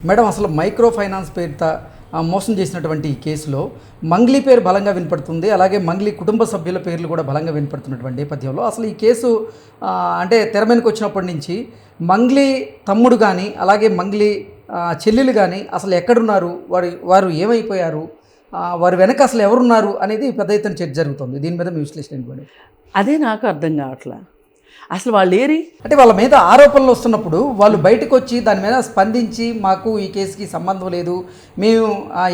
Madam అసలు micro finance పేరుతో మోసం చేసినటువంటి ఈ కేసులో మంగ్లీ పేరు బలంగా వినపడుతుంది. అలాగే మంగ్లీ కుటుంబ సభ్యుల పేర్లు కూడా బలంగా వినపడుతున్నటువంటి నేపథ్యంలో అసలు ఈ కేసు అంటే తెర మీదకి వచ్చినప్పటి నుంచి మంగ్లీ తమ్ముడు కానీ అలాగే మంగ్లీ చెల్లెలు కానీ అసలు ఎక్కడున్నారు, వారు ఏమైపోయారు, వారి వెనక అసలు ఎవరున్నారు అనేది పెద్ద ఎత్తున చర్చ జరుగుతుంది. దీని మీద మీ విశ్లేషణ ఇవ్వండి. అదే నాకు అర్థం కావట్లా. అసలు వాళ్ళు ఏరి అంటే వాళ్ళ మీద ఆరోపణలు వస్తున్నప్పుడు వాళ్ళు బయటకు వచ్చి దాని మీద స్పందించి మాకు ఈ కేసుకి సంబంధం లేదు, మేము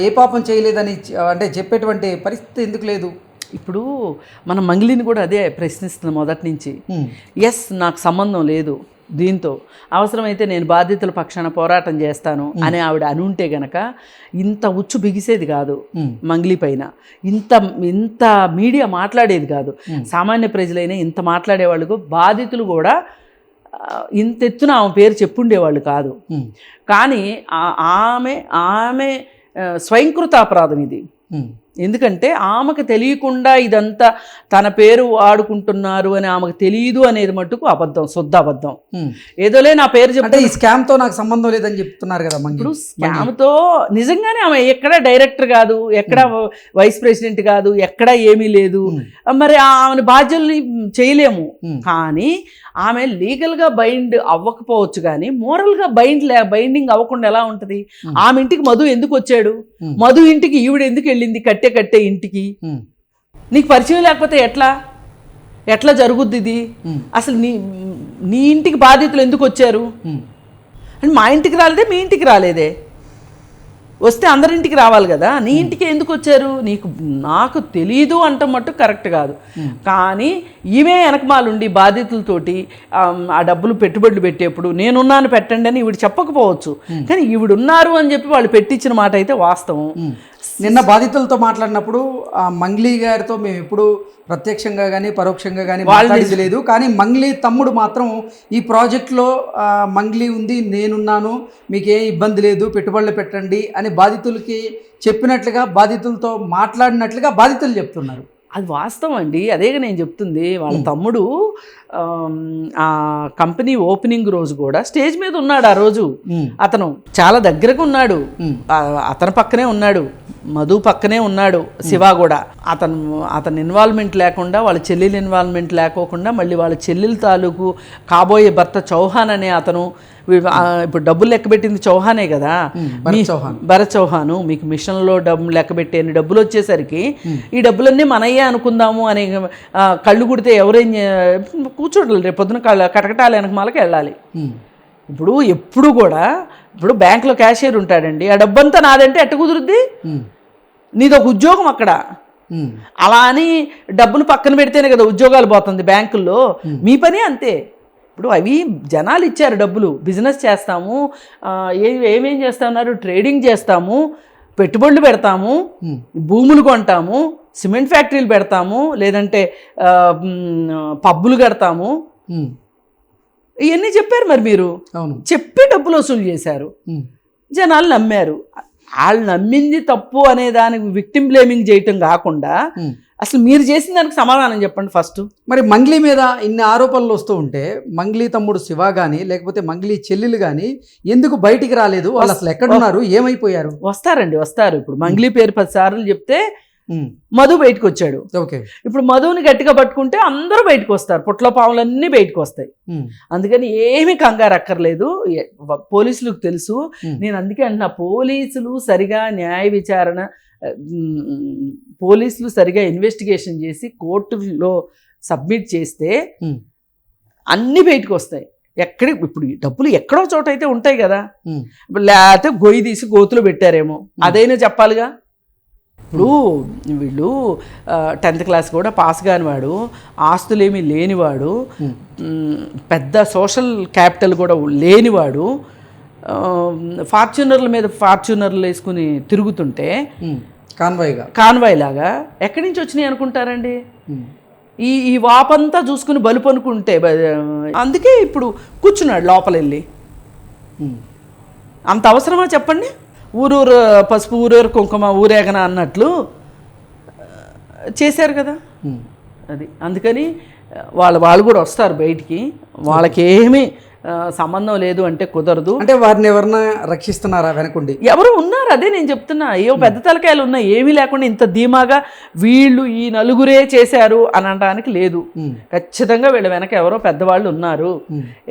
ఏ పాపం చేయలేదని అంటే చెప్పేటువంటి పరిస్థితి ఎందుకు లేదు? ఇప్పుడు మనం మంగ్లీని కూడా అదే ప్రశ్నిస్తున్నాం మొదటి నుంచి. ఎస్, నాకు సంబంధం లేదు దీంతో, అవసరమైతే నేను బాధితుల పక్షాన పోరాటం చేస్తాను అని ఆవిడ అనుంటే గనక ఇంత ఉచ్చు బిగిసేది కాదు మంగ్లీ పైన, ఇంత మీడియా మాట్లాడేది కాదు, సామాన్య ప్రజలైనా ఇంత మాట్లాడేవాళ్ళు, బాధితులు కూడా ఇంత ఎత్తున ఆమె పేరు చెప్పుండేవాళ్ళు కాదు. కానీ ఆమె స్వయంకృత అపరాధం ఇది. ఎందుకంటే ఆమెకు తెలియకుండా ఇదంతా తన పేరు వాడుకుంటున్నారు అని ఆమెకు తెలియదు అనేది మట్టుకు అబద్ధం, శుద్ధ అబద్ధం. ఏదోలే నా పేరు చెప్తే ఈ స్కామ్తో నాకు సంబంధం లేదని చెప్తున్నారు కదా. ఇప్పుడు స్కామ్తో నిజంగానే ఆమె ఎక్కడ డైరెక్టర్ కాదు, ఎక్కడ వైస్ ప్రెసిడెంట్ కాదు, ఎక్కడ ఏమీ లేదు. మరి ఆమెను బాధ్యుల్ని చేయలేము. కానీ ఆమె లీగల్గా బైండ్ అవ్వకపోవచ్చు, కానీ మోరల్గా బైండింగ్ అవ్వకుండా ఎలా ఉంటుంది? ఆమె ఇంటికి మధు ఎందుకు వచ్చాడు, మధు ఇంటికి ఈవిడ ఎందుకు వెళ్ళింది, కట్టే ఇంటికి? నీకు పరిచయం లేకపోతే ఎట్లా జరుగుద్ది ఇది? అసలు నీ ఇంటికి బాధితులు ఎందుకు వచ్చారు అని మా ఇంటికి రాలేదే, మీ ఇంటికి రాలేదే, వస్తే అందరింటికి రావాలి కదా, నీ ఇంటికి ఎందుకు వచ్చారు? నాకు తెలీదు అంటాం మట్టు కరెక్ట్ కాదు. కానీ ఈమె వెనకమాలుండి బాధితులతోటి ఆ డబ్బులు పెట్టుబడులు పెట్టేప్పుడు నేనున్నాను పెట్టండి అని ఈవిడ చెప్పకపోవచ్చు, కానీ ఈవిడున్నారు అని చెప్పి వాళ్ళు పెట్టించిన మాట అయితే వాస్తవం. నిన్న బాధితులతో మాట్లాడినప్పుడు మంగ్లీ గారితో మేము ఎప్పుడు ప్రత్యక్షంగా కానీ పరోక్షంగా కానీ మాట్లాడింది లేదు, కానీ మంగ్లీ తమ్ముడు మాత్రం ఈ ప్రాజెక్టులో మంగ్లీ ఉంది, నేనున్నాను, మీకు ఏ ఇబ్బంది లేదు, పెట్టుబడులు పెట్టండి అని బాధితులకి చెప్పినట్లుగా, బాధితులతో మాట్లాడినట్లుగా బాధితులు చెప్తున్నారు. అది వాస్తవం అండి. అదేగా నేను చెప్తుంది. వాళ్ళ తమ్ముడు ఆ కంపెనీ ఓపెనింగ్ రోజు కూడా స్టేజ్ మీద ఉన్నాడు. ఆ రోజు అతను చాలా దగ్గరగా ఉన్నాడు, అతని పక్కనే ఉన్నాడు, మధు పక్కనే ఉన్నాడు, శివ కూడా. అతని ఇన్వాల్వ్మెంట్ లేకుండా, వాళ్ళ చెల్లెలు ఇన్వాల్వ్మెంట్ లేకోకుండా, మళ్ళీ వాళ్ళ చెల్లెల తాలూకు కాబోయే భర్త చౌహాన్ అనే అతను, ఇప్పుడు డబ్బులు లెక్కబెట్టింది చౌహానే కదా, భరత్ చౌహాను. మీకు మిషన్లో లెక్కబెట్టే డబ్బులు వచ్చేసరికి ఈ డబ్బులన్నీ మనయ్యే అనుకుందాము అని కళ్ళు కుడితే ఎవరేం కూర్చోడలేదు, రేపు పొద్దున కటకటాల వెనకమాలకి వెళ్ళాలి. ఇప్పుడు ఎప్పుడు కూడా ఇప్పుడు బ్యాంకులో క్యాషియర్ ఉంటాడండి, ఆ డబ్బంతా నాదంటే ఎట్ట కుదురుద్ది? నీదొక ఉద్యోగం అక్కడ. అలా అని డబ్బును పక్కన పెడితేనే కదా ఉద్యోగాలు పోతుంది బ్యాంకుల్లో. మీ పని అంతే. ఇప్పుడు అవి జనాలు ఇచ్చారు డబ్బులు, బిజినెస్ చేస్తాము, ఏమేం చేస్తున్నారు, ట్రేడింగ్ చేస్తాము, పెట్టుబడులు పెడతాము, భూములు కొంటాము, సిమెంట్ ఫ్యాక్టరీలు పెడతాము, లేదంటే పబ్బులు కడతాము, ఇవన్నీ చెప్పారు. మరి మీరు చెప్పి డబ్బులు వసూలు చేశారు, జనాలు నమ్మారు. వాళ్ళు నమ్మింది తప్పు అనే దానికి విక్టిమ్ బ్లేమింగ్ చేయటం కాకుండా అసలు మీరు చేసిన దానికి సమాధానం చెప్పండి ఫస్ట్. మరి మంగ్లీ మీద ఇన్ని ఆరోపణలు వస్తూ ఉంటే మంగ్లీ తమ్ముడు శివ కానీ లేకపోతే మంగ్లీ చెల్లెలు కానీ ఎందుకు బయటికి రాలేదు? వాళ్ళు అసలు ఎక్కడున్నారు, ఏమైపోయారు? వస్తారు. ఇప్పుడు మంగ్లీ పేరు 10 సార్లు చెప్తే మధు బయటకు వచ్చాడు. ఇప్పుడు మధుని గట్టిగా పట్టుకుంటే అందరూ బయటకు వస్తారు, పుట్ల పాములన్నీ బయటకు వస్తాయి. అందుకని ఏమీ కంగారు అక్కర్లేదు. పోలీసులకు తెలుసు. నేను అందుకే అంటున్నా, పోలీసులు సరిగా న్యాయ విచారణ, పోలీసులు సరిగా ఇన్వెస్టిగేషన్ చేసి కోర్టులో సబ్మిట్ చేస్తే అన్నీ బయటకు వస్తాయి. ఇప్పుడు డబ్బులు ఎక్కడో చోట అయితే ఉంటాయి కదా, లేకపోతే గొయ్యి తీసి గోతులు పెట్టారేమో, అదైనా చెప్పాలిగా. ఇప్పుడు వీళ్ళు 10th క్లాస్ కూడా పాస్ కానివాడు, ఆస్తులేమీ లేనివాడు, పెద్ద సోషల్ క్యాపిటల్ కూడా లేనివాడు, ఫార్చ్యూనర్ల మీద ఫార్చ్యూనర్లు వేసుకుని తిరుగుతుంటే కాన్వాయ్ లాగా ఎక్కడి నుంచి వచ్చినాయి అనుకుంటారండి? ఈ వాపంతా చూసుకుని బలుపు అనుకుంటే, అందుకే ఇప్పుడు కూర్చున్నాడు లోపల వెళ్ళి. అంత అవసరమా చెప్పండి? ఊరూరు పసుపు, ఊరూరు కుంకుమ, ఊరేగన అన్నట్లు చేశారు కదా. అది అందుకని వాళ్ళు కూడా వస్తారు బయటికి. వాళ్ళకేమీ సంబంధం లేదు అంటే కుదరదు. అంటే వారిని ఎవరన్నా రక్షిస్తున్నారా వెనకుండి? ఎవరు ఉన్నారు, అదే నేను చెప్తున్నా. ఏవో పెద్ద తలకాయలు ఉన్నాయి, ఏమీ లేకుండా ఇంత ధీమాగా వీళ్ళు ఈ నలుగురే చేశారు అని అనడానికి లేదు. ఖచ్చితంగా వీళ్ళ వెనక ఎవరో పెద్దవాళ్ళు ఉన్నారు,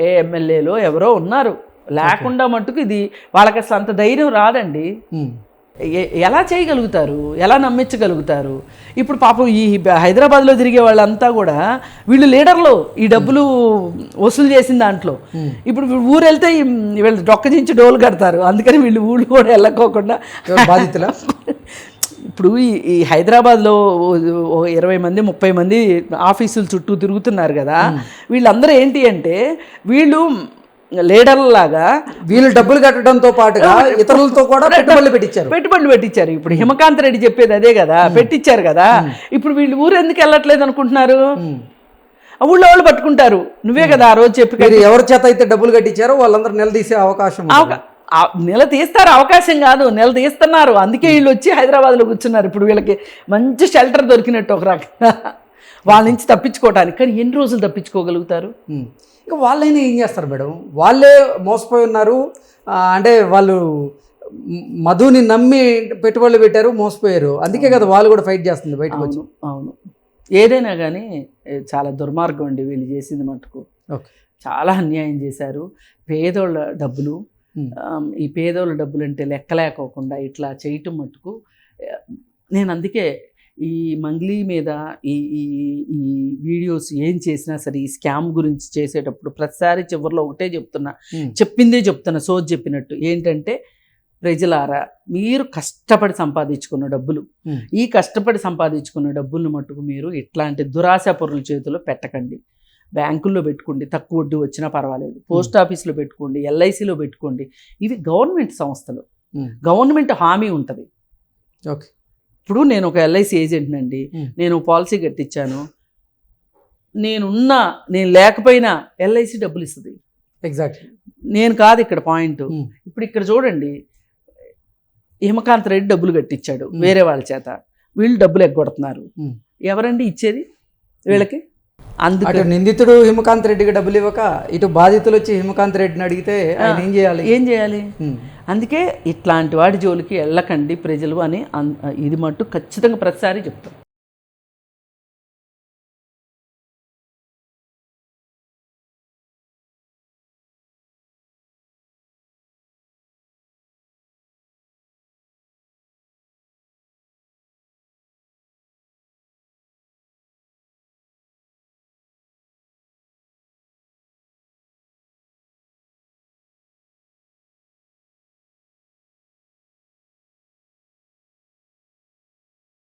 ఏ ఎమ్మెల్యేలో ఎవరో ఉన్నారు. లేకుండా మట్టుకు ఇది వాళ్ళకి అసలు అంత ధైర్యం రాదండి. ఎలా చేయగలుగుతారు, ఎలా నమ్మించగలుగుతారు? ఇప్పుడు పాపం ఈ హైదరాబాద్లో తిరిగే వాళ్ళంతా కూడా వీళ్ళు లీడర్లు, ఈ డబ్బులు వసూలు చేసిన దాంట్లో. ఇప్పుడు ఊరు వెళ్తే వీళ్ళు డొక్కజించి డోలు కడతారు, అందుకని వీళ్ళు ఊళ్ళు కూడా వెళ్ళకోకుండా బాధితుల ఇప్పుడు ఈ హైదరాబాద్లో 20 మంది 30 మంది ఆఫీసుల చుట్టూ తిరుగుతున్నారు కదా. వీళ్ళందరూ ఏంటి అంటే వీళ్ళు లీడర్లాగా వీళ్ళు డబ్బులు కట్టడంతో పాటుగా ఇతరులతో కూడా పెట్టుబడులు పెట్టించారు. ఇప్పుడు హిమకాంత్ రెడ్డి చెప్పేది అదే కదా, పెట్టించారు కదా. ఇప్పుడు వీళ్ళు ఊరు ఎందుకు వెళ్ళట్లేదు అనుకుంటున్నారు? ఊళ్ళో వాళ్ళు పట్టుకుంటారు. నువ్వే కదా ఆ రోజు చెప్పి ఎవరి చేత అయితే డబ్బులు కట్టించారో వాళ్ళందరూ నిలదీసే అవకాశం, తీస్తారు, అవకాశం కాదు తీస్తున్నారు. అందుకే వీళ్ళు వచ్చి హైదరాబాద్లో కూర్చున్నారు. ఇప్పుడు వీళ్ళకి మంచి షెల్టర్ దొరికినట్టు ఒక రకంగా వాళ్ళ నుంచి తప్పించుకోవడానికి. కానీ ఎన్ని రోజులు తప్పించుకోగలుగుతారు? ఇంకా వాళ్ళైనా ఏం చేస్తారు మేడం? వాళ్ళే మోసపోయి ఉన్నారు. అంటే వాళ్ళు మధుని నమ్మి పెట్టుబడులు పెట్టారు, మోసపోయారు. అందుకే కదా వాళ్ళు కూడా ఫైట్ చేస్తుంది బయటకు వచ్చి. అవును, ఏదైనా కానీ చాలా దుర్మార్గం అండి వీళ్ళు చేసింది మటుకు. చాలా అన్యాయం చేశారు. పేదోళ్ళ డబ్బులు, ఈ పేదోళ్ళ డబ్బులు అంటే లెక్కలేకోకుండా ఇట్లా చేయటం మటుకు నేను అందుకే ఈ మంగ్లీ మీద ఈ ఈ వీడియోస్ ఏం చేసినా సరే ఈ స్కామ్ గురించి చేసేటప్పుడు ప్రతిసారి చివరిలో ఒకటే చెప్తున్నా సోజ్ చెప్పినట్టు ఏంటంటే, ప్రజలారా మీరు కష్టపడి సంపాదించుకున్న డబ్బులు, ఈ కష్టపడి సంపాదించుకున్న డబ్బులను మట్టుకు మీరు ఇట్లాంటి దురాశ పరుల చేతిలో పెట్టకండి. బ్యాంకుల్లో పెట్టుకోండి, తక్కువ వడ్డీ వచ్చినా పర్వాలేదు. పోస్ట్ ఆఫీస్లో పెట్టుకోండి, ఎల్ఐసిలో పెట్టుకోండి. ఇవి గవర్నమెంట్ సంస్థలు, గవర్నమెంట్ హామీ ఉంటుంది. ఓకే, ఇప్పుడు నేను ఒక ఎల్ఐసి ఏజెంట్ అండి, నేను పాలసీ కట్టించాను. నేను లేకపోయినా ఎల్ఐసి డబ్బులు ఇస్తుంది. ఎగ్జాక్ట్లీ, నేను కాదు ఇక్కడ పాయింట్. ఇప్పుడు ఇక్కడ చూడండి, హిమకాంత్ రెడ్డి డబ్బులు కట్టించాడు వేరే వాళ్ళ చేత, వీళ్ళు డబ్బులు ఎగ్గొడుతున్నారు. ఎవరండి ఇచ్చేది వీళ్ళకి? అందుకే నిందితుడు హిమకాంత్ రెడ్డికి డబ్బులు ఇవ్వక ఇటు బాధితులు వచ్చి హిమకాంత్ రెడ్డిని అడిగితే ఆయన ఏం చేయాలి? అందుకే ఇట్లాంటి వాడి జోలికి వెళ్ళకండి ప్రజలు అని ఇది మట్టు ఖచ్చితంగా ప్రతిసారి చెప్తాం.